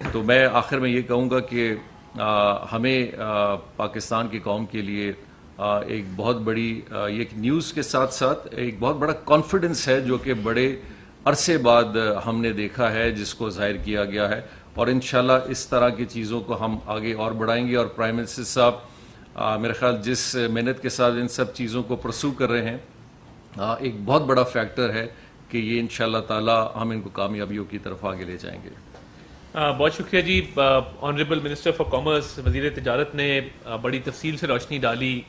تو میں آخر میں یہ کہوں گا کہ ہمیں پاکستان کی قوم کے لیے ایک بہت بڑی یہ نیوز کے ساتھ ساتھ ایک بہت بڑا کانفیڈنس ہے جو کہ بڑے عرصے بعد ہم نے دیکھا ہے، جس کو ظاہر کیا گیا ہے، اور انشاءاللہ اس طرح کی چیزوں کو ہم آگے اور بڑھائیں گے. اور پرائم منسٹر صاحب میرے خیال جس محنت کے ساتھ ان سب چیزوں کو پرسو کر رہے ہیں، ایک بہت بڑا فیکٹر ہے کہ یہ انشاءاللہ تعالی ہم ان کو کامیابیوں کی طرف آگے لے جائیں گے. بہت شکریہ جی. آنریبل منسٹر فار کامرس وزیر تجارت نے بڑی تفصیل سے روشنی ڈالی،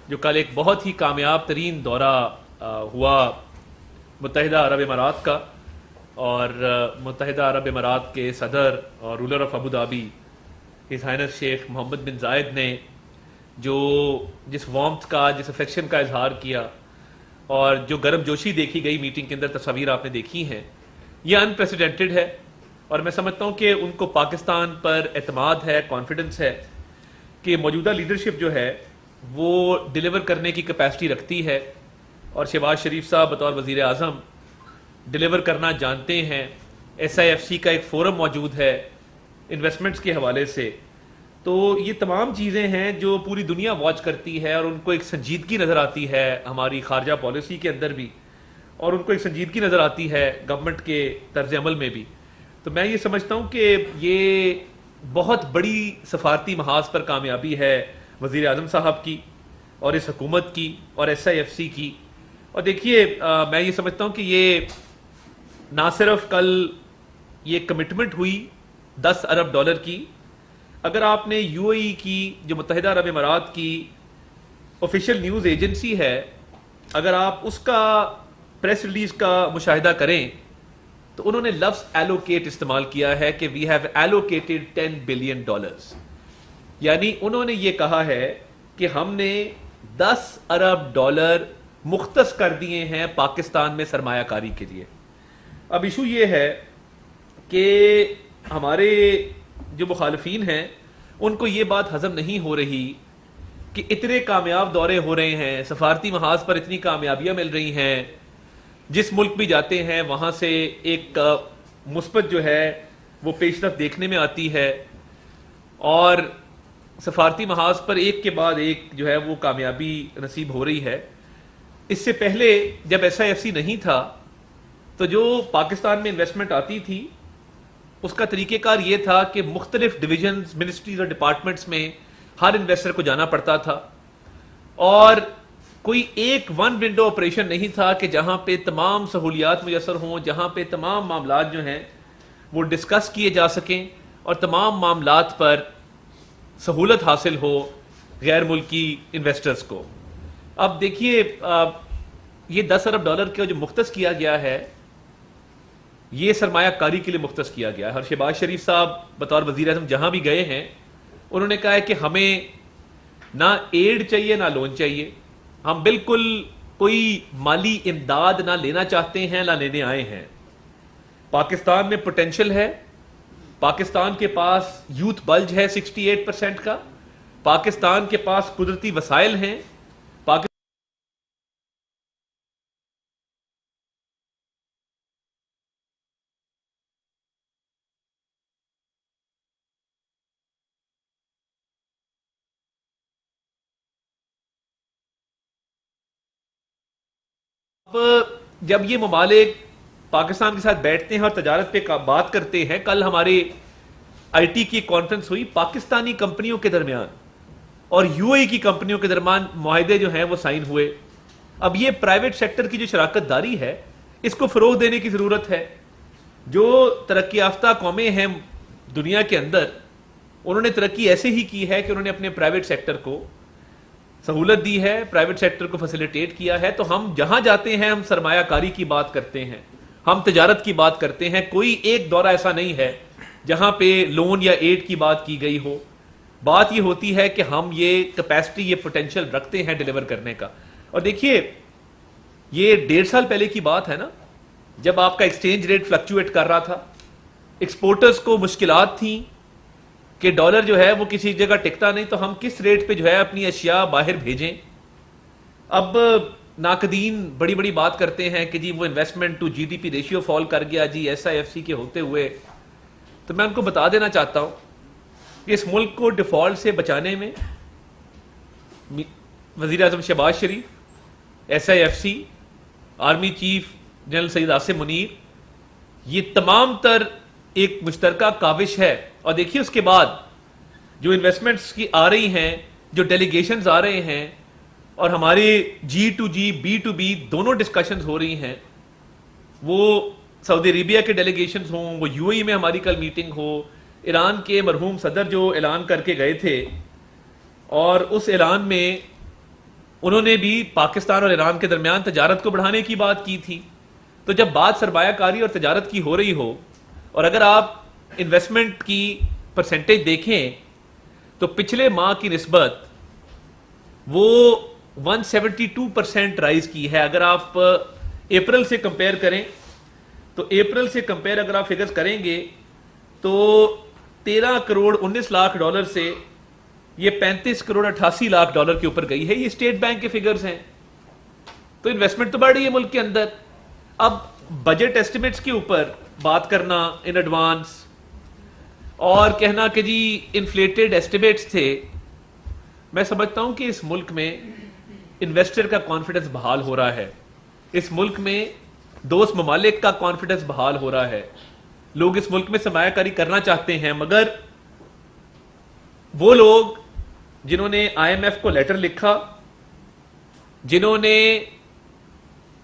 جو کل ایک بہت ہی کامیاب ترین دورہ ہوا متحدہ عرب امارات کا، اور متحدہ عرب امارات کے صدر اور ruler of Abu Dhabi his highness Sheikh Mohammed بن زائد نے جس وارمتھ کا، جس افیکشن کا اظہار کیا اور جو گرم جوشی دیکھی گئی میٹنگ کے اندر، تصاویر آپ نے دیکھی ہیں، یہ ان پریسیڈنٹڈ ہے. اور میں سمجھتا ہوں کہ ان کو پاکستان پر اعتماد ہے، کانفیڈنس ہے کہ موجودہ لیڈرشپ جو ہے وہ ڈیلیور کرنے کی کیپیسٹی رکھتی ہے، اور شہباز شریف صاحب بطور وزیر اعظم ڈیلیور کرنا جانتے ہیں. SIFC کا ایک فورم موجود ہے انویسٹمنٹس کے حوالے سے. تو یہ تمام چیزیں ہیں جو پوری دنیا واچ کرتی ہے، اور ان کو ایک سنجیدگی نظر آتی ہے ہماری خارجہ پالیسی کے اندر بھی، اور ان کو ایک سنجیدگی نظر آتی ہے گورنمنٹ کے طرز عمل میں بھی. تو میں یہ سمجھتا ہوں کہ یہ بہت بڑی سفارتی محاذ پر کامیابی ہے وزیر اعظم صاحب کی اور اس حکومت کی اور SIFC کی. اور دیکھیے میں یہ سمجھتا ہوں کہ یہ نہ صرف کل یہ کمٹمنٹ ہوئی $10 ارب کی. اگر آپ نے UAE کی، جو متحدہ عرب امارات کی آفیشیل نیوز ایجنسی ہے، اگر آپ اس کا پریس ریلیز کا مشاہدہ کریں تو انہوں نے لفظ ایلوکیٹ استعمال کیا ہے کہ وی ہیو ایلوکیٹڈ $10 بلین. یعنی انہوں نے یہ کہا ہے کہ ہم نے $10 ارب مختص کر دیے ہیں پاکستان میں سرمایہ کاری کے لیے. اب ایشو یہ ہے کہ ہمارے جو مخالفین ہیں ان کو یہ بات ہضم نہیں ہو رہی کہ اتنے کامیاب دورے ہو رہے ہیں، سفارتی محاذ پر اتنی کامیابیاں مل رہی ہیں، جس ملک بھی جاتے ہیں وہاں سے ایک مثبت جو ہے وہ پیش رفت دیکھنے میں آتی ہے، اور سفارتی محاذ پر ایک کے بعد ایک جو ہے وہ کامیابی نصیب ہو رہی ہے. اس سے پہلے جب SIFC نہیں تھا تو جو پاکستان میں انویسٹمنٹ آتی تھی اس کا طریقہ کار یہ تھا کہ مختلف ڈویژنز، منسٹریز اور ڈپارٹمنٹس میں ہر انویسٹر کو جانا پڑتا تھا، اور کوئی ایک ون ونڈو آپریشن نہیں تھا کہ جہاں پہ تمام سہولیات میسر ہوں، جہاں پہ تمام معاملات جو ہیں وہ ڈسکس کیے جا سکیں اور تمام معاملات پر سہولت حاصل ہو غیر ملکی انویسٹرز کو. اب دیکھیے یہ $10 ارب کا جو مختص کیا گیا ہے یہ سرمایہ کاری کے لیے مختص کیا گیا ہے. اور شہباز شریف صاحب بطور وزیر اعظم جہاں بھی گئے ہیں انہوں نے کہا ہے کہ ہمیں نہ ایڈ چاہیے نہ لون چاہیے، ہم بالکل کوئی مالی امداد نہ لینا چاہتے ہیں نہ لینے آئے ہیں. پاکستان میں پوٹینشل ہے، پاکستان کے پاس یوتھ بلج ہے 68% کا، پاکستان کے پاس قدرتی وسائل ہیں، جب یہ ممالک پاکستان کے ساتھ بیٹھتے ہیں اور تجارت پہ بات کرتے ہیں. کل ہمارے IT کی کانفرنس ہوئی، پاکستانی کمپنیوں کے درمیان اور UAE کی کمپنیوں کے درمیان معاہدے جو ہیں وہ سائن ہوئے. اب یہ پرائیویٹ سیکٹر کی جو شراکت داری ہے اس کو فروغ دینے کی ضرورت ہے. جو ترقی یافتہ قومیں ہیں دنیا کے اندر انہوں نے ترقی ایسے ہی کی ہے کہ انہوں نے اپنے پرائیویٹ سیکٹر کو سہولت دی ہے، پرائیویٹ سیکٹر کو فیسیلیٹیٹ کیا ہے. تو ہم جہاں جاتے ہیں ہم سرمایہ کاری کی بات کرتے ہیں، ہم تجارت کی بات کرتے ہیں. کوئی ایک دورہ ایسا نہیں ہے جہاں پہ لون یا ایڈ کی بات کی گئی ہو. بات یہ ہوتی ہے کہ ہم یہ کیپیسٹی، یہ پوٹینشل رکھتے ہیں ڈیلیور کرنے کا. اور دیکھیے یہ 1.5 سال پہلے کی بات ہے نا، جب آپ کا ایکسچینج ریٹ فلکچویٹ کر رہا تھا، ایکسپورٹرز کو مشکلات تھیں کہ ڈالر جو ہے وہ کسی جگہ ٹکتا نہیں، تو ہم کس ریٹ پہ جو ہے اپنی اشیاء باہر بھیجیں. اب ناقدین بڑی بڑی بات کرتے ہیں کہ جی وہ انویسٹمنٹ ٹو GDP ریشیو فال کر گیا جی SIFC کے ہوتے ہوئے. تو میں ان کو بتا دینا چاہتا ہوں کہ اس ملک کو ڈیفالٹ سے بچانے میں وزیر اعظم Shahbaz Sharif, S I F C, army chief general Syed Asim Munir, یہ تمام تر ایک مشترکہ کاوش ہے. اور دیکھیے اس کے بعد جو انویسٹمنٹس کی آ رہی ہیں، جو ڈیلیگیشنز آ رہے ہیں، اور ہمارے G2G B2B دونوں ڈسکشنز ہو رہی ہیں، وہ سعودی عربیہ کے ڈیلیگیشنز ہوں، وہ UAE میں ہماری کل میٹنگ ہو، ایران کے مرحوم صدر جو اعلان کر کے گئے تھے، اور اس اعلان میں انہوں نے بھی پاکستان اور ایران کے درمیان تجارت کو بڑھانے کی بات کی تھی. تو جب بات سرمایہ کاری اور تجارت کی ہو رہی ہو، اور اگر آپ انویسٹمنٹ کی پرسنٹیج دیکھیں تو پچھلے ماہ کی نسبت وہ 172% رائز کی ہے. اگر آپ اپریل سے کمپیئر کریں تو اپریل سے کمپیئر اگر آپ فگرز کریں گے تو 13 کروڑ 19 لاکھ ڈالر سے یہ 35 کروڑ 88 لاکھ ڈالر کے اوپر گئی ہے. یہ اسٹیٹ بینک کے فگرز ہیں. تو انویسٹمنٹ تو بڑھ رہی ہے ملک کے اندر. اب بجٹ ایسٹیمیٹس کے اوپر بات کرنا ان ایڈوانس اور کہنا کہ جی انفلیٹڈ ایسٹیمیٹس تھے، میں سمجھتا ہوں کہ اس ملک میں انویسٹر کا کانفیڈنس بحال ہو رہا ہے. اس ملک میں دوست ممالک کا کانفیڈنس بحال ہو رہا ہے. لوگ اس ملک میں سرمایہ کاری کرنا چاہتے ہیں، مگر وہ لوگ جنہوں نے IMF کو لیٹر لکھا، جنہوں نے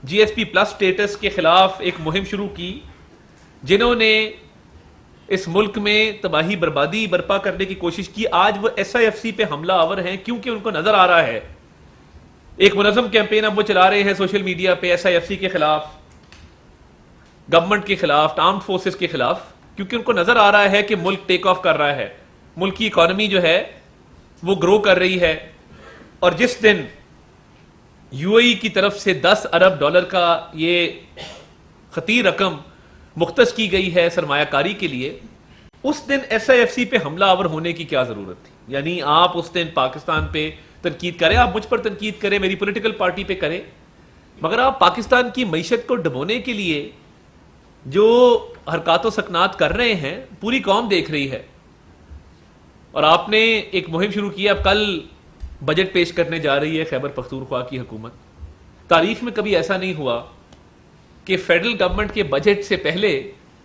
GSP پلس سٹیٹس کے خلاف ایک مہم شروع کی، جنہوں نے اس ملک میں تباہی بربادی برپا کرنے کی کوشش کی، آج وہ SIFC پہ حملہ آور ہیں کیونکہ ان کو نظر آ رہا ہے ایک منظم کیمپین اب وہ چلا رہے ہیں سوشل میڈیا پہ SIFC کے خلاف، گورنمنٹ کے خلاف، آرمڈ فورسز کے خلاف، کیونکہ ان کو نظر آ رہا ہے کہ ملک ٹیک آف کر رہا ہے، ملک کی اکانومی جو ہے وہ گرو کر رہی ہے. اور جس دن UAE کی طرف سے 10 ارب ڈالر کا یہ خطیر رقم مختص کی گئی ہے سرمایہ کاری کے لیے، اس دن SIFC پہ حملہ آور ہونے کی کیا ضرورت تھی؟ یعنی آپ اس دن پاکستان پہ تنقید کریں، آپ مجھ پر تنقید کریں، میری پولیٹیکل پارٹی پہ کریں، مگر آپ پاکستان کی معیشت کو ڈبونے کے لیے جو حرکات و سکنات کر رہے ہیں پوری قوم دیکھ رہی ہے. اور آپ نے ایک مہم شروع کی، اب کل بجٹ پیش کرنے جا رہی ہے خیبر پختونخوا کی حکومت. تاریخ میں کبھی ایسا نہیں ہوا کہ فیڈرل گورنمنٹ کے بجٹ سے پہلے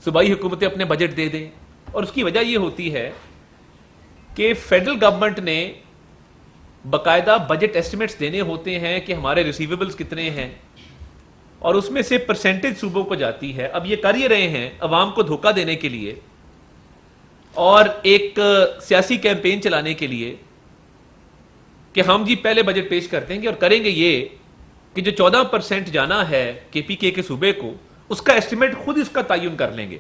صوبائی حکومتیں اپنے بجٹ دے دیں. اور اس کی وجہ یہ ہوتی ہے کہ فیڈرل گورنمنٹ نے باقاعدہ بجٹ ایسٹیمیٹس دینے ہوتے ہیں کہ ہمارے ریسیویبلز کتنے ہیں، اور اس میں سے پرسنٹیج صوبوں کو جاتی ہے. اب یہ کر ہی رہے ہیں عوام کو دھوکہ دینے کے لیے اور ایک سیاسی کیمپین چلانے کے لیے کہ ہم جی پہلے بجٹ پیش کر دیں گے اور کریں گے یہ کہ جو 14% جانا ہے KPK کے صوبے کو، اس کا ایسٹیمیٹ خود اس کا تعین کر لیں گے.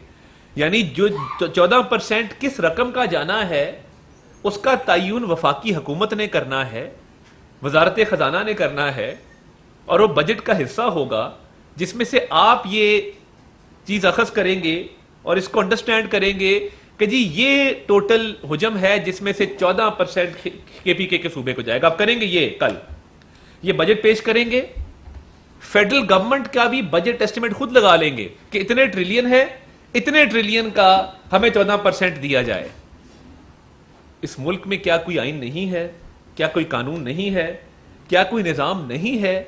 یعنی جو 14% کس رقم کا جانا ہے اس کا تعین وفاقی حکومت نے کرنا ہے، وزارت خزانہ نے کرنا ہے، اور وہ بجٹ کا حصہ ہوگا جس میں سے آپ یہ چیز اخذ کریں گے اور اس کو انڈرسٹینڈ کریں گے کہ جی یہ ٹوٹل حجم ہے جس میں سے 14% KPK کے صوبے کو جائے گا. آپ کریں گے یہ کل یہ بجٹ پیش کریں گے، فیڈرل گورنمنٹ کا بھی بجٹ ایسٹیمیٹ خود لگا لیں گے کہ اتنے ٹریلین ہے، اتنے ٹریلین کا ہمیں 14% دیا جائے. اس ملک میں کیا کوئی آئین نہیں ہے؟ کیا کوئی قانون نہیں ہے؟ کیا کوئی نظام نہیں ہے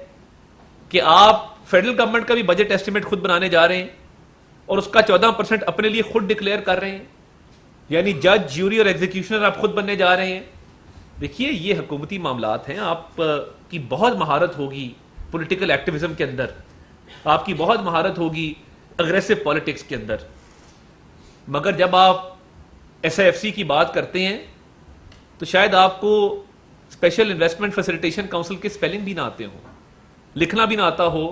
کہ آپ فیڈرل گورنمنٹ کا بھی بجٹ ایسٹیمیٹ خود بنانے جا رہے ہیں اور اس کا 14% اپنے لیے خود ڈکلیئر کر رہے ہیں؟ یعنی جج، جیوری اور ایگزیکیوشنر آپ خود بننے جا رہے ہیں. دیکھیے یہ حکومتی معاملات ہیں. آپ کی بہت مہارت ہوگی پولیٹیکل ایکٹیویزم کے اندر، آپ کی بہت مہارت ہوگی اگریسو پالیٹکس کے اندر، مگر جب آپ SIFC کی بات کرتے ہیں تو شاید آپ کو اسپیشل انویسٹمنٹ فیسیلیٹیشن کاؤنسل کے سپیلنگ بھی نہ آتے ہوں، لکھنا بھی نہ آتا ہو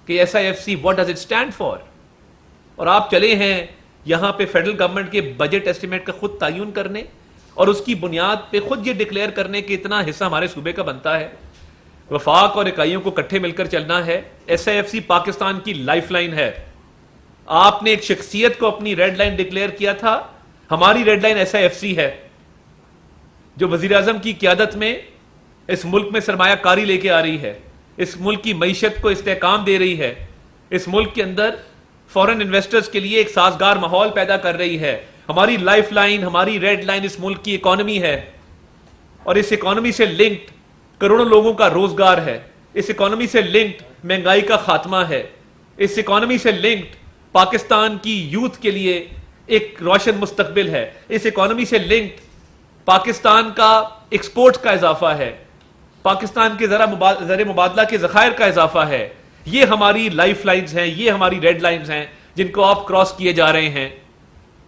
کہ SIFC what does it stand for. اور آپ چلے ہیں یہاں پہ فیڈرل گورنمنٹ کے بجٹ ایسٹیمیٹ کا خود تعین کرنے اور اس کی بنیاد پہ خود یہ ڈکلیئر کرنے کہ اتنا حصہ ہمارے صوبے کا بنتا ہے. وفاق اور اکائیوں کو کٹھے مل کر چلنا ہے. SIFC پاکستان کی لائف لائن ہے. آپ نے ایک شخصیت کو اپنی ریڈ لائن ڈکلیئر کیا تھا، ہماری ریڈ لائن SIFC ہے جو وزیر اعظم کی قیادت میں اس ملک میں سرمایہ کاری لے کے آ رہی ہے، اس ملک کی معیشت کو استحکام دے رہی ہے، اس ملک کے اندر فورن انویسٹرز کے لیے ایک سازگار ماحول پیدا کر رہی ہے. ہماری لائف لائن, ہماری ریڈ لائن اس ملک کی اکانومی ہے, اور اس اکانومی سے لنکڈ کروڑوں لوگوں کا روزگار ہے, اس اکانومی سے لنکڈ مہنگائی کا خاتمہ ہے, اس اکانومی سے لنکڈ پاکستان کی یوتھ کے لیے ایک روشن مستقبل ہے, اس اکانومی سے لنکڈ پاکستان کا ایکسپورٹ کا اضافہ ہے, پاکستان کے زر مبادلہ کے ذخائر کا اضافہ ہے. یہ ہماری لائف لائنز ہیں, یہ ہماری ریڈ لائنز ہیں جن کو آپ کراس کیے جا رہے ہیں,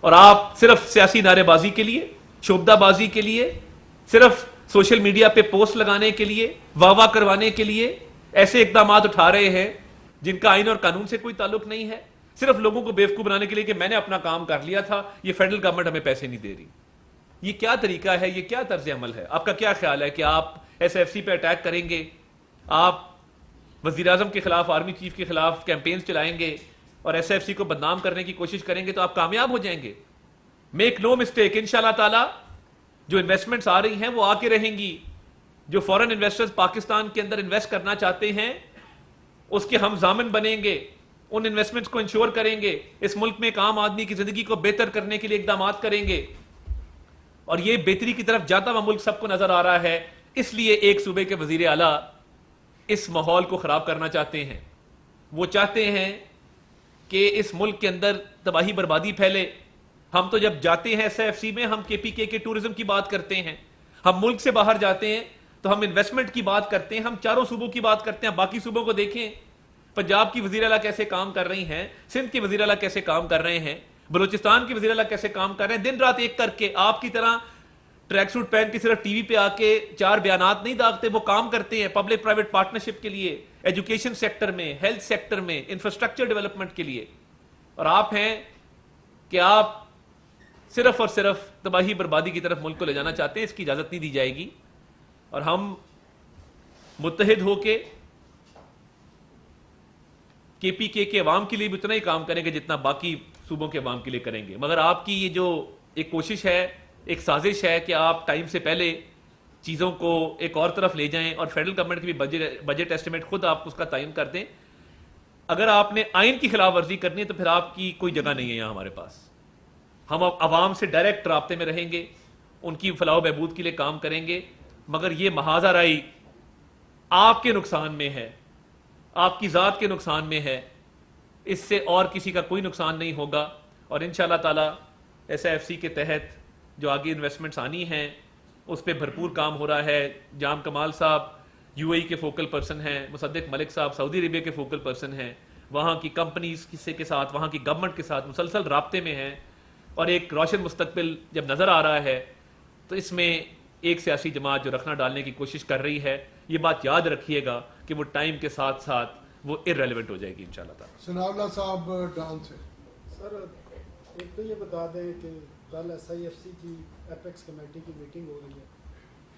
اور آپ صرف سیاسی نعرے بازی کے لیے, شوبدہ بازی کے لیے, صرف سوشل میڈیا پہ پوسٹ لگانے کے لیے, واہ واہ کروانے کے لیے ایسے اقدامات اٹھا رہے ہیں جن کا آئین اور قانون سے کوئی تعلق نہیں ہے, صرف لوگوں کو بیوقوف بنانے کے لیے کہ میں نے اپنا کام کر لیا تھا, یہ فیڈرل گورنمنٹ ہمیں پیسے نہیں دے رہی. یہ کیا طریقہ ہے, یہ کیا طرز عمل ہے؟ آپ کا کیا خیال ہے کہ آپ ایس ایف سی پہ اٹیک کریں گے, آپ وزیر اعظم کے خلاف, آرمی چیف کے خلاف کیمپینز چلائیں گے اور ایس ایف سی کو بدنام کرنے کی کوشش کریں گے تو آپ کامیاب ہو جائیں گے؟ میک نو مسٹیک, انشاءاللہ تعالی جو انویسٹمنٹس آ رہی ہیں وہ آ کے رہیں گی. جو فورن انویسٹرز پاکستان کے اندر انویسٹ کرنا چاہتے ہیں اس کے ہم ضامن بنیں گے, ان انویسٹمنٹس کو انشور کریں گے, اس ملک میں ایک عام آدمی کی زندگی کو بہتر کرنے کے لیے اقدامات کریں گے, اور یہ بہتری کی طرف جاتا ہوا ملک سب کو نظر آ رہا ہے. اس لیے ایک صوبے کے وزیر اعلیٰ اس ماحول کو خراب کرنا چاہتے ہیں. وہ چاہتے ہیں کہ اس ملک کے اندر تباہی بربادی پھیلے. ہم تو جب جاتے ہیں ایس ایف سی میں ہم کے پی کے ٹورزم کی بات کرتے ہیں, ہم ملک سے باہر جاتے ہیں تو ہم انویسٹمنٹ کی بات کرتے ہیں, ہم چاروں صوبوں کی بات کرتے ہیں. باقی صوبوں کو دیکھیں, پنجاب کی وزیر اعلیٰ کیسے کام کر رہی ہیں, سندھ کے وزیر اعلیٰ کیسے کام کر رہے ہیں, بلوچستان کی وزیر اعلیٰ کیسے کام کر رہے ہیں, دن رات ایک کر کے. آپ کی طرح ٹریک سوٹ پہن کے صرف ٹی وی پہ آ کے چار بیانات نہیں داغتے, وہ کام کرتے ہیں پبلک پرائیویٹ پارٹنرشپ کے لیے, ایجوکیشن سیکٹر میں, ہیلتھ سیکٹر میں, انفراسٹرکچر ڈیولپمنٹ کے لیے. اور آپ ہیں کہ آپ صرف اور صرف تباہی بربادی کی طرف ملک کو لے جانا چاہتے ہیں. اس کی اجازت نہیں دی جائے گی, اور ہم متحد ہو کے پی کے عوام کے لیے بھی اتنا ہی کام کریں گے جتنا باقی صوبوں کے عوام کے لیے کریں گے. مگر آپ کی یہ جو ایک کوشش ہے, ایک سازش ہے کہ آپ ٹائم سے پہلے چیزوں کو ایک اور طرف لے جائیں اور فیڈرل گورنمنٹ کی بھی بجٹ ایسٹیمیٹ خود آپ اس کا تعین کر دیں. اگر آپ نے آئین کی خلاف ورزی کرنی ہے تو پھر آپ کی کوئی جگہ نہیں ہے یہاں ہمارے پاس. ہم عوام سے ڈائریکٹ رابطے میں رہیں گے, ان کی فلاح و بہبود کے لیے کام کریں گے. مگر یہ محاذ آرائی آپ کے نقصان میں ہے, آپ کی ذات کے نقصان میں ہے, اس سے اور کسی کا کوئی نقصان نہیں ہوگا. اور انشاءاللہ تعالی ایس ایف سی کے تحت جو آگے انویسٹمنٹس آنی ہیں اس پہ بھرپور کام ہو رہا ہے. جام کمال صاحب یو اے ای کے فوکل پرسن ہیں, مصدق ملک صاحب سعودی عربیہ کے فوکل پرسن ہیں, وہاں کی کمپنیز کے ساتھ, وہاں کی گورنمنٹ کے ساتھ مسلسل رابطے میں ہیں, اور ایک روشن مستقبل جب نظر آ رہا ہے تو اس میں ایک سیاسی جماعت جو رکھنا ڈالنے کی کوشش کر رہی ہے, یہ بات یاد رکھیے گا کہ وہ ٹائم کے ساتھ ساتھ وہ ارریلیونٹ ہو جائے گی انشاءاللہ تعالی. ثناء اللہ صاحب ڈان سے. سر ایک تو یہ بتا دیں کہ کل ایس آئی ایف سی کی ایپیکس کمیٹی کی میٹنگ ہو رہی ہے,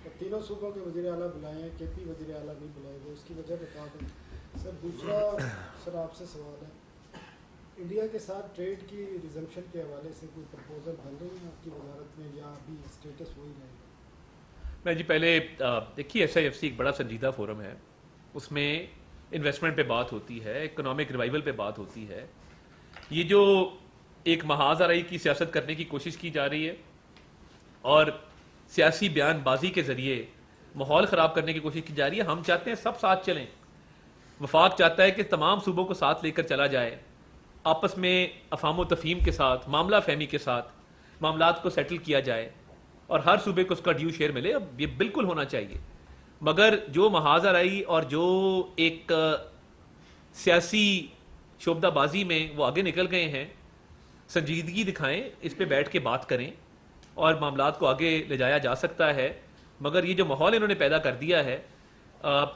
اور تینوں صوبوں کے وزیر اعلیٰ بلائے ہیں, کے پی وزیر اعلیٰ نہیں بلائے گئے, اس کی وجہ بتا دیں. سر دوسرا سر آپ سے سوال ہے, انڈیا کے ساتھ ٹریڈ کی ریزمپشن کے حوالے سے کوئی پرپوزل بن رہی ہے آپ کی وزارت میں, یا ابھی اسٹیٹس وہی رہے گا؟ میں جی پہلے دیکھیے ایس آئی ایف سی ایک بڑا سنجیدہ فورم ہے, اس میں انویسٹمنٹ پہ بات ہوتی ہے, اکنامک ریوائول پہ بات ہوتی ہے. یہ جو ایک محاذ آرائی کی سیاست کرنے کی کوشش کی جا رہی ہے اور سیاسی بیان بازی کے ذریعے ماحول خراب کرنے کی کوشش کی جا رہی ہے, ہم چاہتے ہیں سب ساتھ چلیں. وفاق چاہتا ہے کہ تمام صوبوں کو ساتھ لے کر چلا جائے, آپس میں افہام و تفہیم کے ساتھ, معاملہ فہمی کے ساتھ معاملات کو سیٹل کیا جائے اور ہر صوبے کو اس کا ڈیو شیئر ملے. اب یہ بالکل ہونا چاہیے. مگر جو محاذ آرائی اور جو ایک سیاسی شعبدہ بازی میں وہ آگے نکل گئے ہیں, سنجیدگی دکھائیں, اس پہ بیٹھ کے بات کریں اور معاملات کو آگے لے جایا جا سکتا ہے. مگر یہ جو ماحول انہوں نے پیدا کر دیا ہے,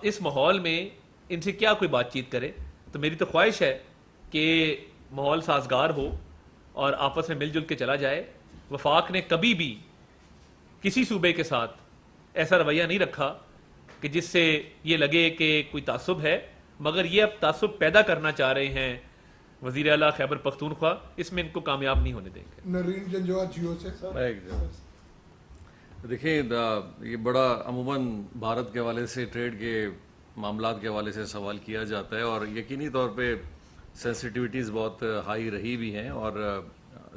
اس ماحول میں ان سے کیا کوئی بات چیت کرے. تو میری تو خواہش ہے کہ ماحول سازگار ہو اور آپس میں مل جل کے چلا جائے. وفاق نے کبھی بھی کسی صوبے کے ساتھ ایسا رویہ نہیں رکھا کہ جس سے یہ لگے کہ کوئی تعصب ہے, مگر یہ اب تعصب پیدا کرنا چاہ رہے ہیں وزیر اعلیٰ خیبر پختونخوا, اس میں ان کو کامیاب نہیں ہونے دیں گے. نرین جنجوا جیو سے. دیکھیں یہ بڑا عموماً بھارت کے حوالے سے ٹریڈ کے معاملات کے حوالے سے سوال کیا جاتا ہے, اور یقینی طور پہ سینسٹیوٹیز بہت ہائی رہی بھی ہیں, اور